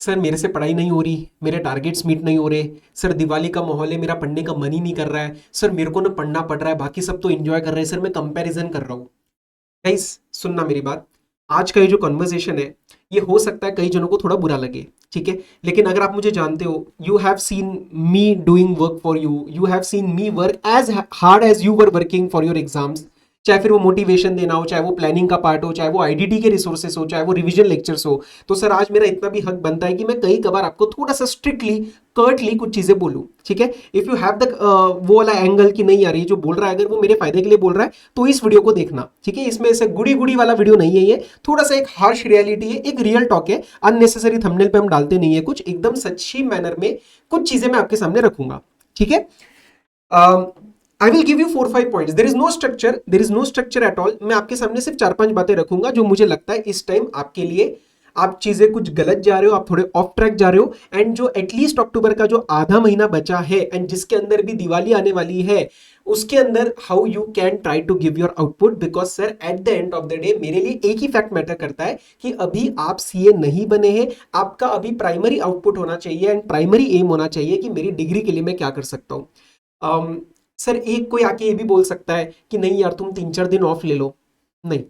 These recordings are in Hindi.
सर मेरे से पढ़ाई नहीं हो रही, मेरे टारगेट्स मीट नहीं हो रहे, सर दिवाली का माहौल है, मेरा पढ़ने का मन ही नहीं कर रहा है, सर मेरे को ना पढ़ना पड़ रहा है, बाकी सब तो एंजॉय कर रहे हैं, सर मैं कंपैरिजन कर रहा हूँ। गाइस सुनना मेरी बात, आज का ये जो कन्वर्सेशन है, ये हो सकता है कई जनों को थोड़ा बुरा लगे, ठीक है, लेकिन अगर आप मुझे जानते हो, you have seen me doing work for you, you have seen me work as hard as you were working for your exams, चाहे फिर वो मोटिवेशन देना हो, चाहे वो प्लानिंग का पार्ट हो, चाहे वो आईडीटी के रिसोर्सेस हो, चाहे वो रिवीजन लेक्चर्स हो। तो सर आज मेरा इतना भी हक बनता है कि मैं कई कबार आपको थोड़ा सा स्ट्रिक्टली कर्टली कुछ चीजें बोलूं, ठीक है। इफ यू हैव द वो वाला एंगल कि नहीं यार ये जो बोल रहा है अगर वो मेरे फायदे के लिए बोल रहा है तो इस वीडियो को देखना, ठीक है। इसमें ऐसे गुड़ी गुड़ी वाला वीडियो नहीं है, ये थोड़ा सा एक हार्श रियलिटी है, एक रियल टॉक है, अननेसेसरी थंबनेल पे हम डालते नहीं है कुछ, एकदम सच्ची मैनर में कुछ चीजें मैं आपके सामने रखूंगा, ठीक है। I will give you 4-5 points, there is no structure, there is no structure at all, मैं आपके सामने सिर्फ 4-5 बातें रखूंगा जो मुझे लगता है इस टाइम आपके लिए आप चीजें कुछ गलत जा रहे हो, आप थोड़े ऑफ ट्रैक जा रहे हो, एंड जो एटलीस्ट अक्टूबर का जो आधा महीना बचा है एंड जिसके अंदर भी दिवाली आने वाली है, उसके अंदर how you can try to give your output, because sir at the end of the day मेरे लिए एक ही फैक्ट मैटर करता है कि अभी आप सीए नहीं बने हैं, आपका अभी प्राइमरी आउटपुट होना चाहिए एंड प्राइमरी एम होना चाहिए कि मेरी डिग्री के लिए मैं क्या कर सकता हूँ। सर एक कोई आके ये भी बोल सकता है कि नहीं यार तुम 3-4 दिन ऑफ ले लो, नहीं,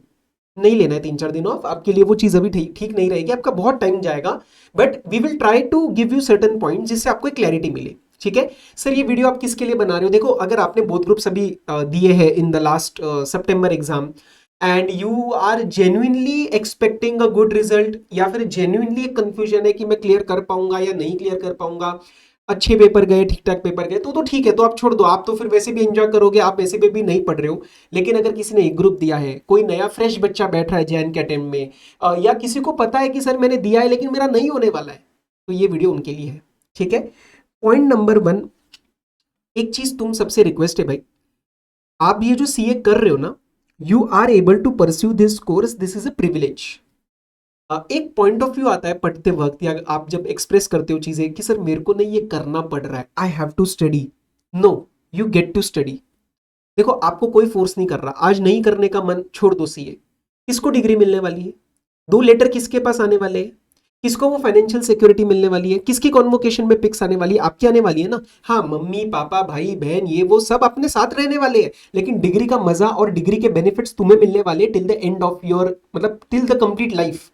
नहीं लेना है 3-4 दिन ऑफ आपके लिए, वो चीज अभी ठीक ठीक नहीं रहेगी, आपका बहुत टाइम जाएगा, but we will try to give you certain point जिससे आपको एक क्लैरिटी मिले, ठीक है। सर ये वीडियो आप किसके लिए बना रहे हो, देखो अगर आपने बोथ ग्रुप्स अभी दिए हैं in the last September exam and you are genuinely expecting a good result, या फिर जेन्युइनली एक कंफ्यूजन है कि मैं क्लियर कर पाऊंगा या नहीं क्लियर कर पाऊंगा, अच्छे पेपर गए, ठीक ठाक पेपर गए, तो ठीक है, तो आप छोड़ दो, आप तो फिर वैसे भी एंजॉय करोगे, आप वैसे भी नहीं पढ़ रहे हो। लेकिन अगर किसी ने एक ग्रुप दिया है, कोई नया फ्रेश बच्चा बैठ रहा है जैन के अटेम्प्ट में, या किसी को पता है कि सर मैंने दिया है लेकिन मेरा नहीं होने वाला है, तो ये वीडियो उनके लिए है, ठीक है। पॉइंट नंबर 1, एक चीज तुम सबसे रिक्वेस्ट है भाई, आप ये जो सीए कर रहे हो ना, you are able to pursue this course, this is a privilege. एक पॉइंट ऑफ व्यू आता है पढ़ते वक्त, या आप जब एक्सप्रेस करते हो चीजें कि सर मेरे को नहीं ये करना पड़ रहा है, I have to study, no, you get to study. देखो आपको कोई फोर्स नहीं कर रहा, आज नहीं करने का मन छोड़ दो सीए, किसको डिग्री मिलने वाली है, 2 लेटर किसके पास आने वाले हैं, किसको वो फाइनेंशियल सिक्योरिटी मिलने वाली है, किसकी कॉन्वोकेशन में पिक्स आने वाली है, आपकी आने वाली है ना। हाँ मम्मी पापा भाई बहन ये वो सब अपने साथ रहने वाले हैं, लेकिन डिग्री का मजा और डिग्री के बेनिफिट्स तुम्हें मिलने वाले till the end of your, मतलब टिल द कंप्लीट लाइफ।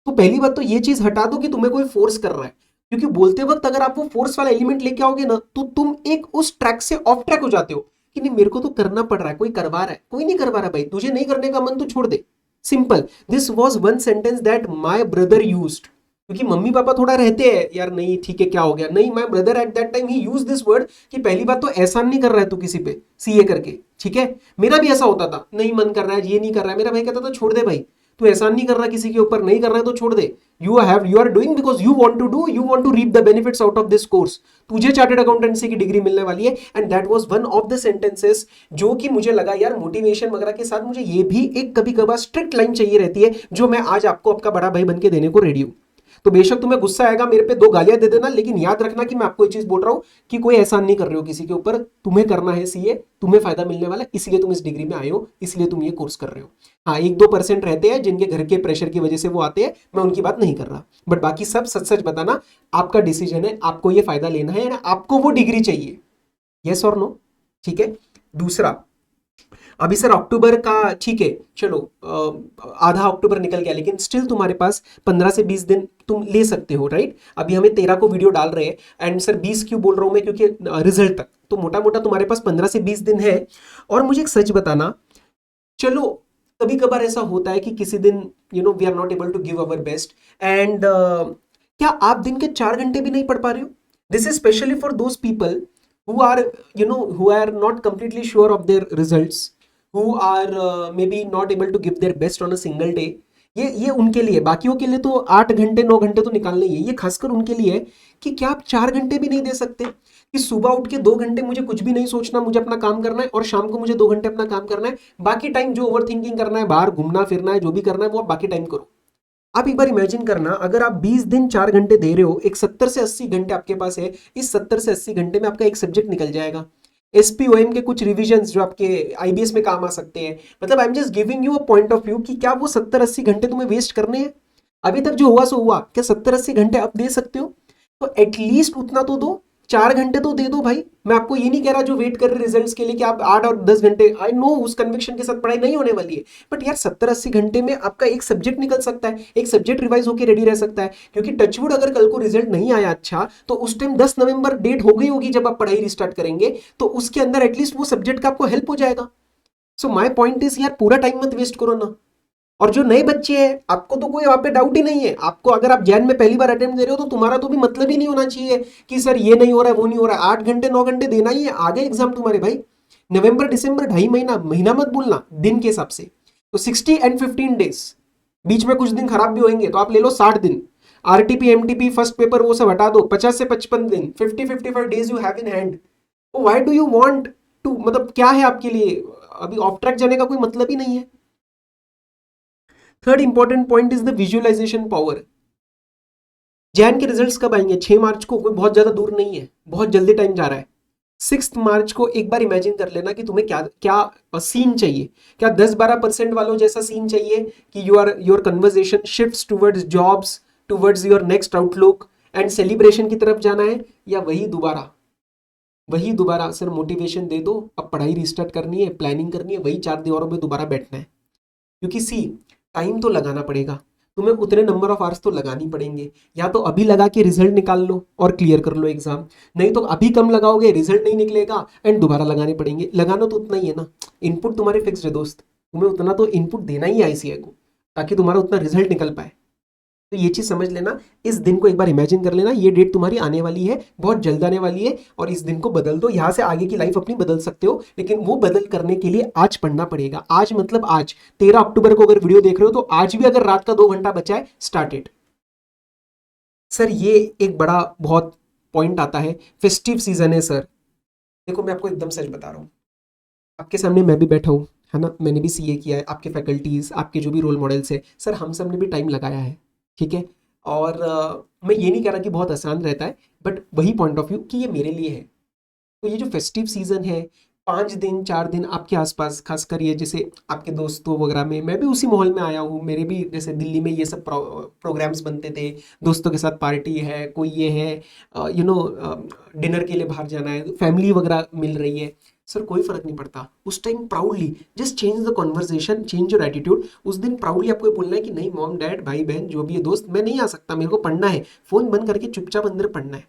तो पहली बात तो ये चीज हटा दो कि तुम्हें कोई फोर्स कर रहा है, क्योंकि बोलते वक्त अगर आप वो फोर्स वाला एलिमेंट लेके आओगे ना तो तुम एक उस ट्रैक से ऑफ ट्रैक हो जाते हो कि नहीं मेरे को तो करना पड़ रहा है, कोई करवा रहा है, कोई नहीं करवा रहा भाई, तुझे नहीं करने का मन तो छोड़ दे, simple. This was one sentence that my brother used, क्योंकि मम्मी पापा थोड़ा रहते हैं यार, नहीं ठीक है क्या हो गया, नहीं, my brother at that time he use this word कि पहली बात तो एहसान नहीं कर रहा है तू किसी पे सीए करके, ठीक है। मेरा भी ऐसा होता था, नहीं मन कर रहा है, ये नहीं कर रहा है, मेरा भाई कहता था छोड़ दे भाई, तू एहसान नहीं कर रहा किसी के ऊपर, नहीं कर रहा है तो छोड़ दे, you are doing because you want to do, you want to reap the benefits out of this course, तुझे चार्टर्ड अकाउंटेंसी की डिग्री मिलने वाली है। And that was one of the sentences जो कि मुझे लगा यार मोटिवेशन वगैरह के साथ मुझे ये भी एक कभी कभार स्ट्रिक्ट लाइन चाहिए रहती है, जो मैं आज आपको आपका बड़ा भाई बन के देने को रेडी हूं। तो बेशक तुम्हें गुस्सा आएगा, मेरे पे 2 गालियां दे देना, लेकिन याद रखना कि मैं आपको एक चीज बोल रहा हूं कि कोई एहसान नहीं कर रहे हो किसी के ऊपर, तुम्हें करना है सीए, तुम्हें फायदा मिलने वाला, इसलिए तुम इस डिग्री में आए हो, इसलिए तुम ये कोर्स कर रहे हो। हाँ 1-2% रहते हैं जिनके घर के प्रेशर की वजह से वो आते हैं, मैं उनकी बात नहीं कर रहा, बट बाकी सब सच सच बताना, आपका डिसीजन है, आपको ये फायदा लेना है, आपको वो डिग्री चाहिए, यस और नो, ठीक है। दूसरा, अभी सर अक्टूबर का ठीक है चलो, आधा अक्टूबर निकल गया, लेकिन स्टिल तुम्हारे पास 15 से 20 दिन तुम ले सकते हो, राइट। अभी हमें 13 को वीडियो डाल रहे हैं, एंड सर 20 क्यों बोल रहा हूं मैं, क्योंकि रिजल्ट तक तो मोटा मोटा तुम्हारे पास 15 से 20 दिन है। और मुझे एक सच बताना, चलो कभी कभार ऐसा होता है कि किसी दिन we are not able to give our best, and क्या आप दिन के 4 घंटे भी नहीं पढ़ पा रहे हो, this is specially for those people who are who are not completely sure of their results, who are maybe not able to give their best on a single day। ये उनके लिए, बाकियों के लिए तो 8 घंटे 9 घंटे तो निकालने ही है, ये खासकर उनके लिए है कि क्या आप 4 घंटे भी नहीं दे सकते, कि सुबह उठ के 2 घंटे मुझे कुछ भी नहीं सोचना, मुझे अपना काम करना है, और शाम को मुझे 2 घंटे अपना काम करना है, बाकी टाइम जो ओवर थिंकिंग करना है, बाहर घूमना फिरना है, जो भी करना है वो आप बाकी टाइम करो। आप एक बार इमेजिन करना, अगर आप 20 दिन 4 घंटे दे रहे हो, एक 70 से 80 घंटे आपके पास है, इस 70 से 80 घंटे में आपका एक सब्जेक्ट निकल जाएगा, एसपीओएम के कुछ रिविजन्स जो आपके आईबीएस में काम आ सकते हैं। मतलब I am just giving you a point of view कि क्या वो 70-80 घंटे तुम्हें वेस्ट करने हैं। अभी तक जो हुआ सो हुआ, क्या 70-80 घंटे अब दे सकते हो? तो एटलीस्ट उतना तो दो, 4 घंटे तो दे दो भाई। मैं आपको ये नहीं कह रहा जो वेट कर रहे रिजल्ट्स के लिए कि आप 8 और 10 घंटे, आई नो उस कन्विक्शन के साथ पढ़ाई नहीं होने वाली है, बट यार 70-80 घंटे में आपका एक सब्जेक्ट निकल सकता है, एक सब्जेक्ट रिवाइज होकर रेडी रह सकता है। क्योंकि टचवुड अगर कल को रिजल्ट नहीं आया अच्छा, तो उस टाइम 10 नवंबर डेट हो गई होगी जब आप पढ़ाई रिस्टार्ट करेंगे, तो उसके अंदर एटलीस्ट वो सब्जेक्ट का आपको हेल्प हो जाएगा। सो माई पॉइंट इज यार पूरा टाइम मत वेस्ट करो ना। और जो नए बच्चे हैं, आपको तो कोई वहां पे डाउट ही नहीं है, आपको अगर आप जैन में पहली बार अटेम्प्ट दे रहे हो तो तुम्हारा तो भी मतलब ही नहीं होना चाहिए कि सर ये नहीं हो रहा है वो नहीं हो रहा है, 8 घंटे 9 घंटे देना ही है, आगे एग्जाम तुम्हारे भाई। नवंबर दिसंबर 2.5 महीना, महीना मत बोलना दिन के हिसाब से। तो 60 and 15 days, बीच में कुछ दिन खराब भी होंगे तो आप ले लो 60 दिन। आरटीपी एमटीपी फर्स्ट पेपर वो सब हटा दो, 50 से 55 दिन, 50-55 days you have in hand. Why do you want to, मतलब क्या है आपके लिए, अभी ऑफ ट्रैक जाने का कोई मतलब ही नहीं है। Third important point is the visualisation power. जैन के रिजल्ट्स कब आएंगे? 6 मार्च को, कोई बहुत ज्यादा दूर नहीं है, बहुत जल्दी टाइम जा रहा है। 6 मार्च को एक बार इमेजिन कर लेना कि तुम्हें क्या क्या सीन चाहिए। क्या 10-12% वालों जैसा सीन चाहिए कि your conversation shifts towards jobs, towards your next outlook and celebration की तरफ जाना है, या वही दोबारा सर मोटिवेशन दे दो, अब पढ़ाई रिस्टार्ट करनी है, प्लानिंग करनी है, वही 4 दीवारों में दोबारा बैठना है? क्योंकि सी, टाइम तो लगाना पड़ेगा, तुम्हें उतने नंबर ऑफ आवर्स तो लगानी पड़ेंगे। या तो अभी लगा के रिजल्ट निकाल लो और क्लियर कर लो एग्जाम, नहीं तो अभी कम लगाओगे, रिजल्ट नहीं निकलेगा एंड दोबारा लगाने पड़ेंगे। लगाना तो उतना ही है ना, इनपुट तुम्हारे फिक्स है दोस्त, तुम्हें उतना तो इनपुट देना ही है आईसीआई को, ताकि तुम्हारा उतना रिजल्ट निकल पाए। तो ये चीज समझ लेना, इस दिन को एक बार इमेजिन कर लेना, ये डेट तुम्हारी आने वाली है, बहुत जल्द आने वाली है, और इस दिन को बदल दो। यहां से आगे की लाइफ अपनी बदल सकते हो, लेकिन वो बदल करने के लिए आज पढ़ना पड़ेगा। आज मतलब आज 13 अक्टूबर को अगर वीडियो देख रहे हो तो आज भी अगर रात का 2 घंटा बचा है, स्टार्ट इट। सर ये एक बड़ा बहुत पॉइंट आता है, फेस्टिव सीजन है सर। देखो मैं आपको एकदम सच बता रहा हूँ, आपके सामने मैं भी बैठा हूँ, है ना, मैंने भी सीए किया है, आपके फैकल्टीज, आपके जो भी रोल मॉडल्स है सर, हम सब ने भी टाइम लगाया है, ठीक है। और मैं ये नहीं कह रहा कि बहुत आसान रहता है, बट वही पॉइंट ऑफ व्यू कि ये मेरे लिए है। तो ये जो फेस्टिव सीजन है, 5 दिन 4 दिन आपके आसपास, खासकर ये जैसे आपके दोस्तों वगैरह में, मैं भी उसी माहौल में आया हूँ, मेरे भी जैसे दिल्ली में ये सब प्रोग्राम्स बनते थे, दोस्तों के साथ पार्टी है, कोई ये है, डिनर के लिए बाहर जाना है, फैमिली वगैरह मिल रही है, सर कोई फर्क नहीं पड़ता। उस time proudly just change the conversation, change your attitude. उस दिन प्राउडली आपको ये बोलना है कि नहीं मॉम डैड भाई बहन जो भी है दोस्त, मैं नहीं आ सकता, मेरे को पढ़ना है, फोन बंद करके चुपचाप अंदर पढ़ना है।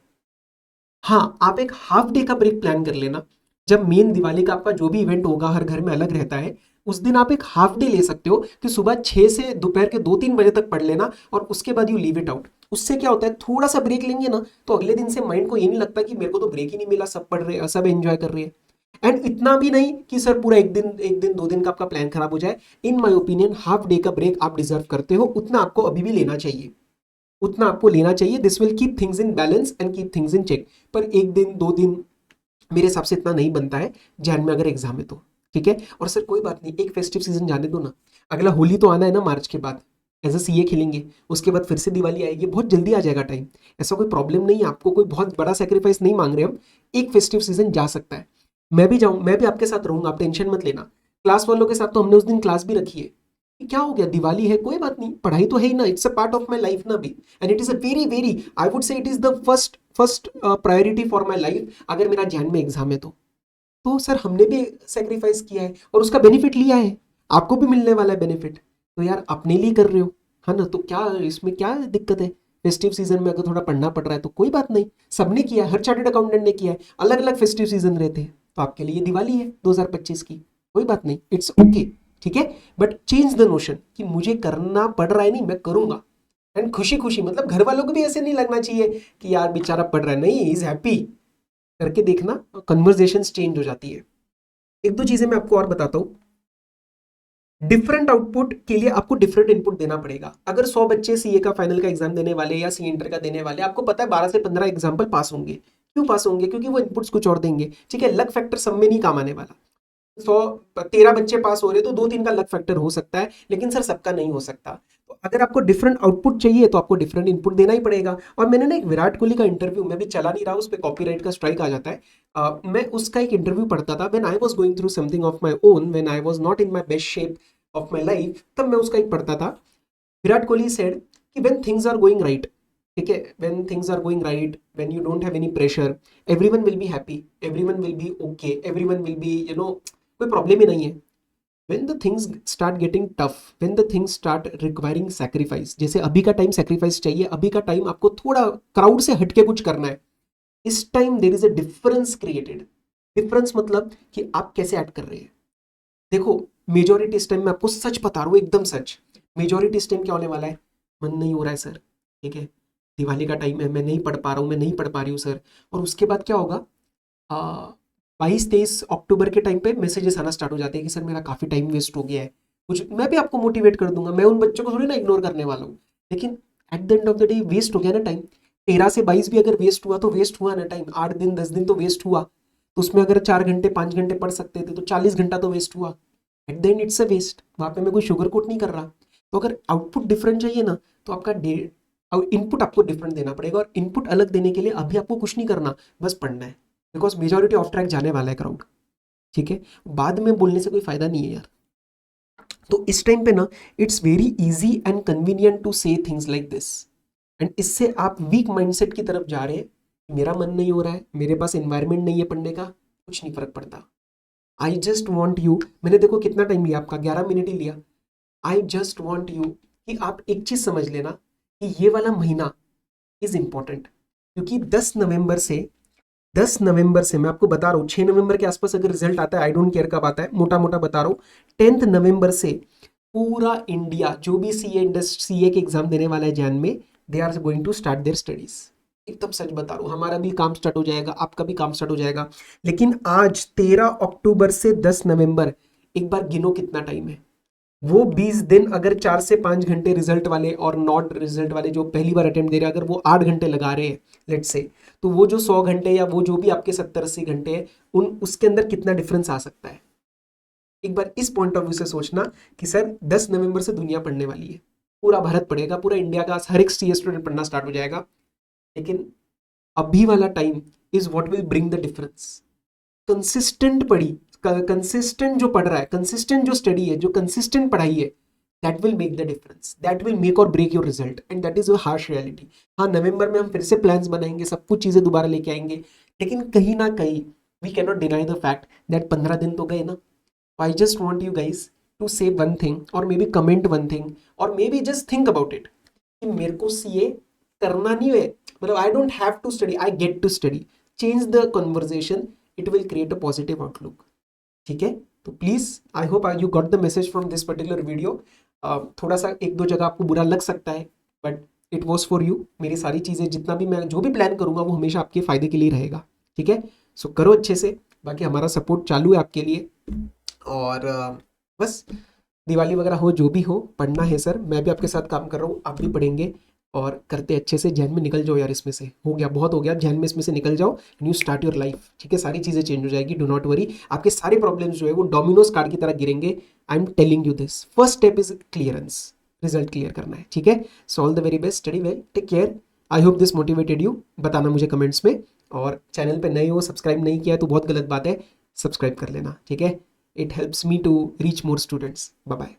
हाँ, आप एक हाफ डे का ब्रेक प्लान कर लेना, जब मेन दिवाली का आपका जो भी इवेंट होगा हर घर में अलग रहता है, उस दिन आप एक हाफ डे ले सकते हो कि सुबह 6 से दोपहर के 2-3 बजे तक पढ़ लेना, और उसके बाद यू लीव इट आउट। उससे क्या होता है, थोड़ा सा ब्रेक लेंगे ना, तो अगले दिन से माइंड को ये नहीं लगता कि मेरे को तो ब्रेक ही नहीं मिला, सब पढ़ रहे हैं, सब एंजॉय कर रहे हैं। एंड इतना भी नहीं कि सर पूरा एक दिन 2 दिन का आपका प्लान खराब हो जाए। इन माई ओपिनियन हाफ डे का ब्रेक आप डिजर्व करते हो, उतना आपको अभी भी लेना चाहिए, उतना आपको लेना चाहिए। This will keep things in balance and keep things in check. पर 1 दिन 2 दिन मेरे हिसाब से इतना नहीं बनता है जैन में अगर एग्जाम है तो, ठीक है। और सर कोई बात नहीं, एक फेस्टिव सीजन जाने दो ना, अगला होली तो आना है ना मार्च के बाद, एज अ सीए खेलेंगे, उसके बाद फिर से दिवाली आएगी, बहुत जल्दी आ जाएगा टाइम, ऐसा कोई प्रॉब्लम नहीं है, आपको कोई बहुत बड़ा सेक्रीफाइस नहीं मांग रहे हम। एक फेस्टिव सीजन जा सकता है, मैं भी जाऊँ, मैं भी आपके साथ रहूंगा, आप टेंशन मत लेना। क्लास वालों के साथ तो हमने उस दिन क्लास भी रखी है, क्या हो गया, दिवाली है कोई बात नहीं, पढ़ाई तो है ही ना, it's a part of my life ना भी। And it is a very very, I would say it is the first first priority for my life, अगर मेरा जैन में एग्जाम है तो सर हमने भी सेक्रीफाइस किया है और उसका बेनिफिट लिया है, आपको भी मिलने वाला है बेनिफिट, तो यार अपने लिए कर रहे हो, है ना, तो क्या इसमें क्या दिक्कत है। फेस्टिव सीजन में अगर थोड़ा पढ़ना पड़ रहा है तो कोई बात नहीं, सबने किया है, हर चार्टेड अकाउंटेंट ने किया है, अलग अलग फेस्टिव सीजन रहते हैं, तो आपके लिए दिवाली है 2025 की, कोई बात नहीं, इट्स ओके, ठीक है। बट चेंज द नोशन कि मुझे करना पड़ रहा है, नहीं मैं करूंगा, एंड खुशी खुशी, मतलब घर वालों को भी ऐसे नहीं लगना चाहिए कि यार बेचारा पढ़ रहा है, नहीं इज हैप्पी, करके देखना, कन्वर्जेशन चेंज हो जाती है। एक दो चीजें मैं आपको और बताता हूँ। डिफरेंट आउटपुट के लिए आपको डिफरेंट इनपुट देना पड़ेगा। अगर 100 बच्चे सीए का फाइनल का एग्जाम देने वाले या सी इंटर का देने वाले, आपको पता है 12 से 15 एग्जाम्पल पास होंगे। क्यों पास होंगे? क्योंकि वो इनपुट्स कुछ और देंगे, ठीक है। लक फैक्टर सब में नहीं काम आने वाला। 113 बच्चे पास हो रहे तो 2-3 का लक फैक्टर हो सकता है, लेकिन सर सबका नहीं हो सकता। तो अगर आपको डिफरेंट आउटपुट चाहिए तो आपको डिफरेंट इनपुट देना ही पड़ेगा। और मैंने ना एक विराट कोहली का इंटरव्यू, मैं भी चला नहीं रहा, उस पर कॉपीराइट का स्ट्राइक आ जाता है, मैं उसका एक इंटरव्यू पढ़ता था when I was going through something of my own, when I was not in my best shape of my life, तब मैं उसका एक पढ़ता था। विराट कोहली सेड कि when things are going right, ठीक है, when things are going right, when you don't have any pressure, everyone will be happy, everyone will be okay, everyone will be कोई प्रॉब्लम ही नहीं है। when the things start getting tough, when the things start requiring sacrifice, जैसे अभी का टाइम सेक्रीफाइस चाहिए, अभी का टाइम आपको थोड़ा क्राउड से हटके कुछ करना है, इस time there is a difference created. Difference मतलब कि आप कैसे एक्ट कर रहे हैं। देखो मेजोरिटी इस टाइम, मैं आपको सच बता रहा हूँ, एकदम सच, मेजोरिटी इस टाइम क्या होने वाला है, मन नहीं हो रहा है सर, ठीक है, दिवाली का टाइम है, मैं नहीं पढ़ पा रहा हूँ, मैं नहीं पढ़ पा रही हूँ सर। और उसके बाद क्या होगा, 22-23 अक्टूबर के टाइम पे मैसेजेस आना स्टार्ट हो जाते हैं कि सर मेरा काफ़ी टाइम वेस्ट हो गया है, कुछ मैं भी आपको मोटिवेट कर दूंगा, मैं उन बच्चों को थोड़ी ना इग्नोर करने वाला हूँ, लेकिन at the end of the day waste हो गया ना टाइम। 13 से 22 भी अगर वेस्ट हुआ तो वेस्ट हुआ ना टाइम, 8 दिन 10 दिन तो वेस्ट हुआ, तो उसमें अगर 4 घंटे 5 घंटे पढ़ सकते थे तो 40 घंटा तो वेस्ट हुआ। At the end it's a waste, वहाँ पे मैं कोई शुगर कोट नहीं कर रहा। तो अगर आउटपुट डिफरेंट चाहिए ना, तो आपका इनपुट आपको डिफरेंट देना पड़ेगा, और इनपुट अलग देने के लिए अभी आपको कुछ नहीं करना, बस पढ़ना है, बिकॉज मेजोरिटी ऑफ ट्रैक जाने वाला है क्राउड, ठीक है, बाद में बोलने से कोई फायदा नहीं है यार। तो इस टाइम पे ना it's very easy and convenient to say things like this, and इससे आप वीक माइंडसेट की तरफ जा रहे हैं, मेरा मन नहीं हो रहा है, मेरे पास एनवायरमेंट नहीं है पढ़ने का, कुछ नहीं फर्क पड़ता। आई जस्ट वॉन्ट यू, मैंने देखो कितना टाइम लिया आपका, 11 मिनट ही लिया। आई जस्ट वॉन्ट यू कि आप एक चीज समझ लेना कि ये वाला महीना इज इंपॉर्टेंट, क्योंकि 10 नवंबर से मैं आपको बता रहा हूँ, 6 नवंबर के आसपास अगर रिजल्ट आता है, आई डोंट केयर कब आता है, मोटा मोटा बता रहा हूँ, 10 नवंबर से पूरा इंडिया जो भी सीए के एग्जाम देने वाला है जैन में, they are going to start their studies. एकदम सच बता रहा हूँ, हमारा भी काम स्टार्ट हो जाएगा, आपका भी काम स्टार्ट हो जाएगा। लेकिन आज 13 अक्टूबर से 10 नवंबर, एक बार गिनो कितना टाइम है, वो 20 दिन अगर 4 से 5 घंटे रिजल्ट वाले और नॉट रिजल्ट वाले जो पहली बार अटेम्प्ट दे रहे हैं, अगर वो 8 घंटे लगा रहे हैं लेट से, तो वो जो 100 घंटे या वो जो भी आपके 70-80 घंटे हैं, उसके अंदर कितना डिफरेंस आ सकता है। एक बार इस पॉइंट ऑफ व्यू से सोचना कि सर 10 नवंबर से दुनिया पढ़ने वाली है, पूरा भारत पढ़ेगा, पूरा इंडिया का हर एक सी स्टूडेंट पढ़ना स्टार्ट हो जाएगा। लेकिन अभी वाला time is what will bring the difference. Consistent पढ़ी, कंसिस्टेंट जो पढ़ रहा है, कंसिस्टेंट जो स्टडी है, जो कंसिस्टेंट पढ़ाई है, that will make the difference, that will make or break your result, and that is your harsh reality. हाँ, नवंबर में हम फिर से प्लान्स बनाएंगे, सब कुछ चीजें दोबारा लेके आएंगे, लेकिन कहीं ना कहीं we can not deny the fact that 15 दिन तो गए ना। I just want you guys to say one thing, और maybe comment one thing, और maybe just think about it कि मेरे को सीए करना नहीं है, मतलब I don't have to study, I get to study. Change the conversation, it will create a positive outlook, ठीक है। तो please I hope you got the message from this particular video. थोड़ा सा एक दो जगह आपको बुरा लग सकता है, but it was for you. मेरी सारी चीज़ें जितना भी मैं जो भी प्लान करूंगा वो हमेशा आपके फायदे के लिए रहेगा, ठीक है। सो करो अच्छे से, बाकी हमारा सपोर्ट चालू है आपके लिए, और बस दिवाली वगैरह हो जो भी हो, पढ़ना है सर, मैं भी आपके साथ काम कर रहा हूँ, आप भी पढ़ेंगे, और करते अच्छे से। जैन में निकल जाओ यार, इसमें से हो गया, बहुत हो गया, जैन में इसमें से निकल जाओ, न्यू स्टार्ट योर लाइफ, ठीक है। सारी चीज़ें चेंज हो जाएगी, डू नॉट वरी। आपके सारे प्रॉब्लम्स जो है वो डोमिनोज कार्ड की तरह गिरेंगे। I am telling you this, first step is clearance, result clear करना है, ठीक है। So all the very best, study well, take care. I hope this motivated you, बताना मुझे कमेंट्स में, और चैनल पे नए हो, सब्सक्राइब नहीं किया तो बहुत गलत बात है, सब्सक्राइब कर लेना, ठीक है। It helps me to reach more students. Bye bye.